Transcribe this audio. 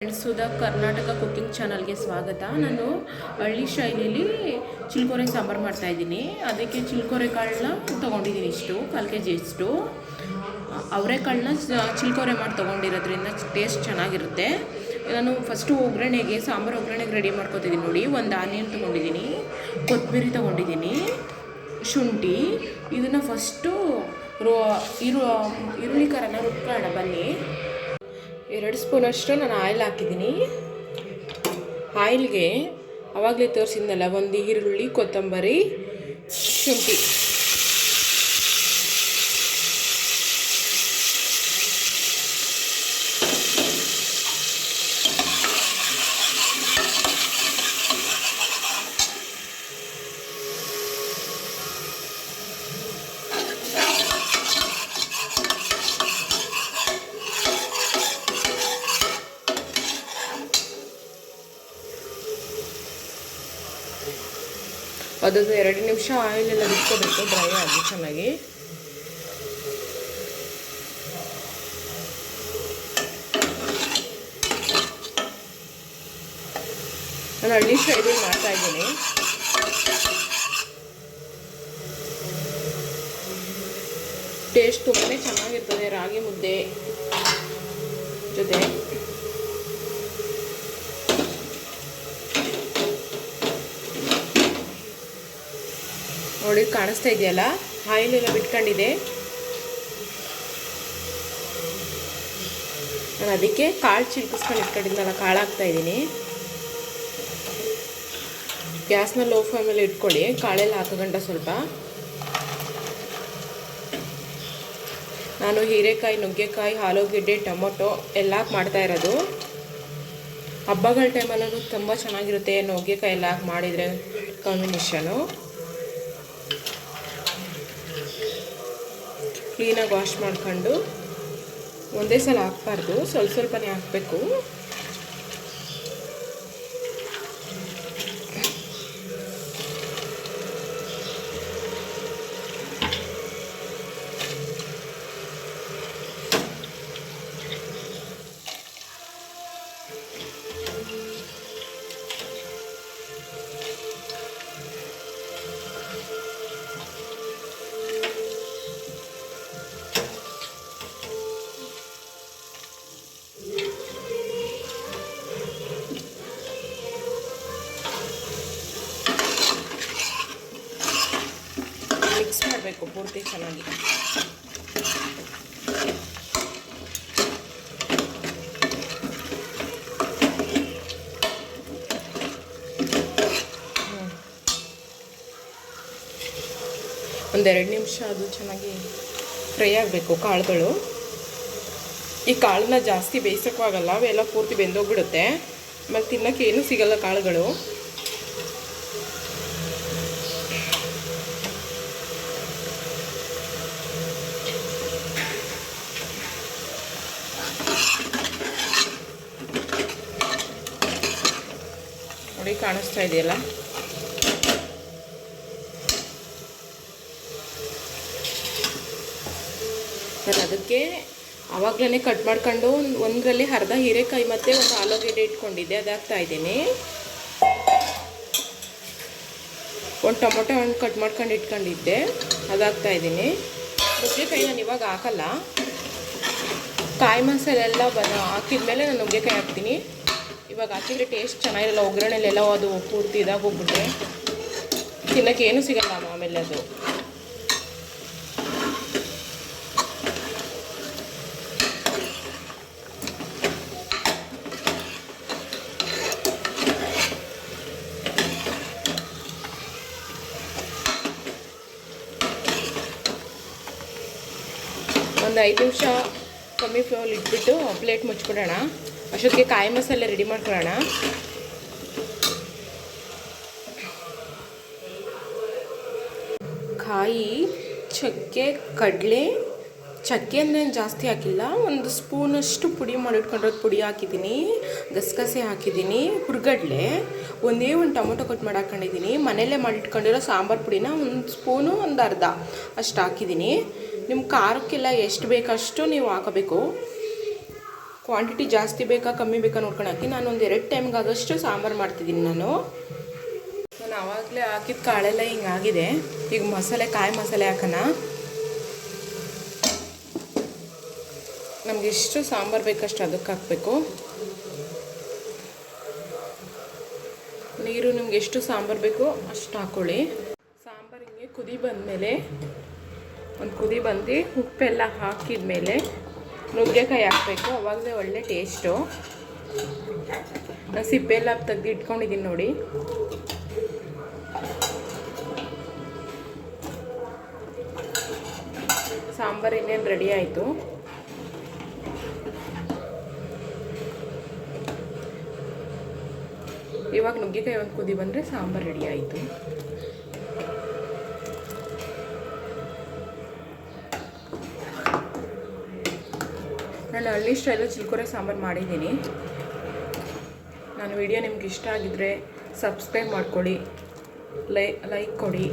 Sudha Karnataka cooking ಚಾನಲ್ಗೆ ಸ್ವಾಗತ. ನಾನು ಹಳ್ಳಿ ಶೈಲಿಯಲ್ಲಿ ಚಿಲ್ಕೊರೆ ಸಾಂಬಾರು ಮಾಡ್ತಾಯಿದ್ದೀನಿ. ಅದಕ್ಕೆ ಚಿಲ್ಕೊರೆ ಕಾಳನ್ನ ತೊಗೊಂಡಿದ್ದೀನಿ, ಇಷ್ಟು 1/4 kg ಅಷ್ಟು. ಅವರೆಕಾಳನ್ನ ಚಿಲ್ಕೊರೆ ಮಾಡಿ ತೊಗೊಂಡಿರೋದ್ರಿಂದ ಟೇಸ್ಟ್ ಚೆನ್ನಾಗಿರುತ್ತೆ. ನಾನು ಫಸ್ಟು ಸಾಂಬಾರು ಒಗ್ಗರಣೆಗೆ ರೆಡಿ ಮಾಡ್ಕೊತಿದ್ದೀನಿ. ನೋಡಿ, ಒಂದು ಆನಿಯನ್ ತೊಗೊಂಡಿದ್ದೀನಿ, ಕೊತ್ತಂಬರಿ ತೊಗೊಂಡಿದ್ದೀನಿ, ಶುಂಠಿ. ಇದನ್ನು ಫಸ್ಟು ಈರುಳ್ಳಿ ಖಾರನ ರುಬ್ಕೊಳ್ಳೋಣ ಬನ್ನಿ. 2 ಸ್ಪೂನಷ್ಟು ನಾನು ಆಯಿಲ್ ಹಾಕಿದ್ದೀನಿ. ಆಯಿಲ್ಗೆ ಆವಾಗಲೇ ತೋರಿಸಿದ್ನಲ್ಲ, ಒಂದು ಈರುಳ್ಳಿ, ಕೊತ್ತಂಬರಿ, ಶುಂಠಿ. ಅದೊಂದು 2 ನಿಮಿಷ ಆಯಿಲೆಲ್ಲ ಬಿಟ್ಕೋಬೇಕು, ಡ್ರೈ ಆಗಿ ಚೆನ್ನಾಗಿ. ನಾನು ಹಳ್ಳಿ ಶೈಲಿ ಮಾಡ್ತಾ ಇದ್ದೀನಿ. ಟೇಸ್ಟ್ ತುಂಬಾ ಚೆನ್ನಾಗಿರ್ತದೆ ರಾಗಿ ಮುದ್ದೆ ಜೊತೆ. ನೋಡಿ, ಕಾಣಿಸ್ತಾ ಇದೆಯಲ್ಲ, ಆಯಿಲ್ ಎಲ್ಲ ಬಿಟ್ಕೊಂಡಿದೆ. ನಾನು ಅದಕ್ಕೆ ಕಾಳು ಚಿಲ್ಕಿಸ್ಕೊಂಡು ಇಟ್ಕೊಂಡಿದ್ನಲ್ಲ, ಕಾಳು ಹಾಕ್ತಾಯಿದ್ದೀನಿ. ಗ್ಯಾಸ್ನ ಲೋ ಫ್ಲೇಮಲ್ಲಿ ಇಟ್ಕೊಳ್ಳಿ. ಕಾಳೆಲ್ಲ ಹಾಕೋಗಂಟ ಸ್ವಲ್ಪ. ನಾನು ಹೀರೆಕಾಯಿ, ನುಗ್ಗೆಕಾಯಿ, ಆಲೂಗೆಡ್ಡೆ, ಟೊಮೊಟೊ ಎಲ್ಲ ಮಾಡ್ತಾ ಇರೋದು. ಹಬ್ಬಗಳ ಟೈಮಲ್ಲೂ ತುಂಬ ಚೆನ್ನಾಗಿರುತ್ತೆ ನುಗ್ಗೆಕಾಯಿ ಎಲ್ಲ ಹಾಕಿ ಮಾಡಿದರೆ ಕಾಂಬಿನೇಷನು. ಕ್ಲೀನಾಗಿ ವಾಶ್ ಮಾಡ್ಕೊಂಡು, ಒಂದೇ ಸಲ ಹಾಕ್ಬಾರ್ದು, ಸ್ವಲ್ಪನೇ ಹಾಕಬೇಕು. ಮಿಕ್ಸ್ ಮಾಡಬೇಕು ಪೂರ್ತಿ ಚೆನ್ನಾಗಿ. ಒಂದು 2 ನಿಮಿಷ ಅದು ಚೆನ್ನಾಗಿ ಫ್ರೈ ಆಗಬೇಕು ಕಾಳುಗಳು. ಈ ಕಾಳನ್ನ ಜಾಸ್ತಿ ಬೇಯಿಸೋಕ್ಕೂ ಆಗಲ್ಲ, ಅವೆಲ್ಲ ಪೂರ್ತಿ ಬೆಂದೋಗ್ಬಿಡುತ್ತೆ. ಆಮೇಲೆ ತಿನ್ನೋಕ್ಕೆ ಏನೂ ಸಿಗಲ್ಲ ಕಾಳುಗಳು. ನೋಡಿ, ಕಾಣಿಸ್ತಾ ಇದೆಯಲ್ಲ. ನಾನು ಅದಕ್ಕೆ ಆವಾಗಲೇ ಕಟ್ ಮಾಡ್ಕೊಂಡು ಒಂದರಲ್ಲಿ ಅರ್ಧ ಹೀರೆಕಾಯಿ ಮತ್ತು ಒಂದು ಆಲೂಗೆಡ್ಡೆ ಇಟ್ಕೊಂಡಿದ್ದೆ, ಅದು ಹಾಕ್ತಾಯಿದ್ದೀನಿ. ಒಂದು ಟೊಮೊಟೊ ಹಣ್ಣು ಕಟ್ ಮಾಡ್ಕೊಂಡು ಇಟ್ಕೊಂಡಿದ್ದೆ, ಅದು ಹಾಕ್ತಾಯಿದ್ದೀನಿ. ನುಗ್ಗೆಕಾಯಿ ನಾನು ಇವಾಗ ಹಾಕಲ್ಲ. ಕಾಯಿ ಮಸಾಲೆ ಎಲ್ಲ ಹಾಕಿದ್ಮೇಲೆ ನಾನು ನುಗ್ಗೆಕಾಯಿ ಹಾಕ್ತೀನಿ. ಇವಾಗ ಹಾಕಿದರೆ ಟೇಸ್ಟ್ ಚೆನ್ನಾಗಿರಲ್ಲ. ಒಗ್ಗರಣೆಲೆಲ್ಲ ಅದು ಪೂರ್ತಿ ಇದಾಗೋಗ್ಬಿಟ್ರೆ ತಿನ್ನೋಕ್ಕೆ ಏನೂ ಸಿಗಲ್ಲ ಆಮೇಲೆ ಅದು. ಒಂದು 5 ನಿಮಿಷ ಕಮ್ಮಿ ಫ್ಲೇಮಲ್ಲಿ ಇಟ್ಬಿಟ್ಟು ಪ್ಲೇಟ್ ಮುಚ್ಚಿಬಿಡೋಣ. ಅಷ್ಟೊತ್ತಿಗೆ ಕಾಯಿ ಮಸಾಲೆ ರೆಡಿ ಮಾಡ್ಕೊಳ್ಳೋಣ. ಕಾಯಿ, ಚಕ್ಕೆ, ಕಡಲೆ. ಚಕ್ಕೆ ಅಂದರೆ ಜಾಸ್ತಿ ಹಾಕಿಲ್ಲ, 1 ಸ್ಪೂನಷ್ಟು ಪುಡಿ ಮಾಡಿಟ್ಕೊಂಡಿರೋದು ಪುಡಿ ಹಾಕಿದ್ದೀನಿ. ಗಸಗಸೆ ಹಾಕಿದ್ದೀನಿ, ಹುರ್ಗಡ್ಲೆ, ಒಂದೇ ಒಂದು ಟೊಮೊಟೊ ಕಟ್ ಮಾಡಿ ಹಾಕ್ಕೊಂಡಿದ್ದೀನಿ. ಮನೆಯಲ್ಲೇ ಮಾಡಿಟ್ಕೊಂಡಿರೋ ಸಾಂಬಾರು ಪುಡಿನ 1 ಸ್ಪೂನು, ಒಂದು ಅರ್ಧ ಅಷ್ಟು ಹಾಕಿದ್ದೀನಿ. ನಿಮ್ಮ ಖಾರಕ್ಕೆಲ್ಲ ಎಷ್ಟು ಬೇಕಷ್ಟು ನೀವು ಹಾಕಬೇಕು. ಕ್ವಾಂಟಿಟಿ ಜಾಸ್ತಿ ಬೇಕಾ ಕಮ್ಮಿ ಬೇಕಾ ನೋಡ್ಕೊಳಕ್ಕೆ ನಾನು ಒಂದು 2 ಟೈಮ್ಗೆ ಆಗೋಷ್ಟು ಸಾಂಬಾರು ಮಾಡ್ತಿದ್ದೀನಿ. ನಾನು ಆವಾಗಲೇ ಹಾಕಿದ ಕಾಳೆಲ್ಲ ಹಿಂಗಾಗಿದೆ. ಈಗ ಮಸಾಲೆ, ಕಾಯಿ ಮಸಾಲೆ ಹಾಕೋಣ. ನಮ್ಗೆ ಎಷ್ಟು ಸಾಂಬಾರು ಬೇಕಷ್ಟು ಅದಕ್ಕೆ ಹಾಕಬೇಕು. ನೀರು ನಿಮ್ಗೆ ಎಷ್ಟು ಸಾಂಬಾರು ಬೇಕೋ ಅಷ್ಟು ಹಾಕ್ಕೊಳ್ಳಿ. ಸಾಂಬಾರು ಹಿಂಗೆ ಕುದಿ ಬಂದಮೇಲೆ, ಒಂದು ಕುದಿ ಬಂದು ಉಪ್ಪೆಲ್ಲ ಹಾಕಿದ ಮೇಲೆ ನುಗ್ಗೆಕಾಯಿ ಹಾಕಬೇಕು. ಅವಾಗಲೇ ಒಳ್ಳೆ ಟೇಸ್ಟು. ನಾನು ಸಿಪ್ಪೆಲ್ಲ ತೆಗೆದು ಇಟ್ಕೊಂಡಿದ್ದೀನಿ ನೋಡಿ. ಸಾಂಬಾರು ಇನ್ನೇನು ರೆಡಿ ಆಯಿತು. ಇವಾಗ ನುಗ್ಗೆಕಾಯಿ ಒಂದು ಕುದಿ ಬಂದರೆ ಸಾಂಬಾರು ರೆಡಿ ಆಯಿತು. ನಾನು ಹಳ್ಳಿ ಸ್ಟೈಲು ಚಿಲ್ಕೊರೆ ಸಾಂಬಾರು ಮಾಡಿದ್ದೀನಿ. ನಾನು ವಿಡಿಯೋ ನಿಮ್ಗೆ ಇಷ್ಟ ಆಗಿದ್ದರೆ ಸಬ್ಸ್ಕ್ರೈಬ್ ಮಾಡ್ಕೊಳ್ಳಿ, ಲೈಕ್ ಕೊಡಿ.